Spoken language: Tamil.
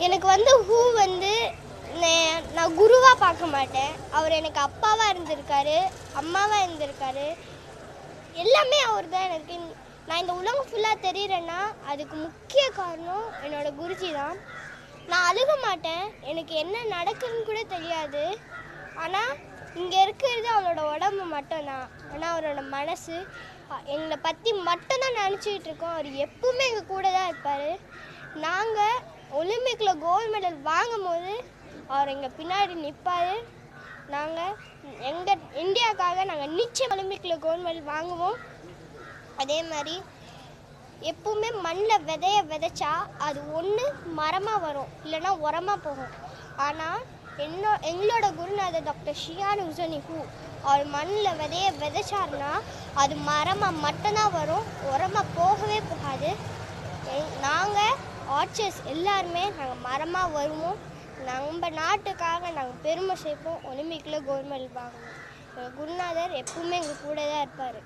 எனக்கு ஹூ நான் குருவாக பார்க்க மாட்டேன். அவர் எனக்கு அப்பாவாக இருந்திருக்காரு, அம்மாவாக இருந்திருக்காரு, எல்லாமே அவர் தான் எனக்கு. நான் இந்த உலகம் ஃபுல்லாக தெரிகிறேன்னா அதுக்கு முக்கிய காரணம் என்னோடய குருஜி தான். நான் அழுக மாட்டேன், எனக்கு என்ன நடக்குதுன்னு கூட தெரியாது. ஆனால் இங்கே இருக்கிறது அவரோட உடம்பு மட்டும்தான். ஆனால் அவரோட மனசு எங்களை பற்றி மட்டும்தான் நினச்சிக்கிட்டு இருக்கோம். அவர் எப்பவுமே எங்கள் கூட தான் இருப்பார். நாங்கள் ஒலிம்பிக்கில் கோல்டு மெடல் வாங்கும் போது அவர் எங்கள் பின்னாடி நிற்பார். நாங்கள் எங்கள் இந்தியாவுக்காக நாங்கள் நிச்சயம் ஒலிம்பிக்கில் கோல்டு மெடல் வாங்குவோம். அதே மாதிரி எப்பவுமே மண்ணில் விதைச்சா அது ஒன்று மரமாக வரும், இல்லைன்னா உரமாக போகும். ஆனால் எங்களோட குருநாதர் டாக்டர் ஷியான் ஹுசைனி ஹூ அவர் மண்ணில் விதைச்சாருன்னா அது மரமாக மட்டும்தான் வரும், உரமாக போகவே போகாது. நாங்கள் ஆர்ச்சர்ஸ் எல்லாருமே நாங்கள் மரமாக வருவோம். நம்ம நாட்டுக்காக நாங்கள் பெருமை சேர்ப்போம். ஒலிம்பிக்கில் கோல்டு மெடல் வாங்குவோம். குருநாதர் எப்பவுமே எங்கள் கூட தான் இருப்பார்.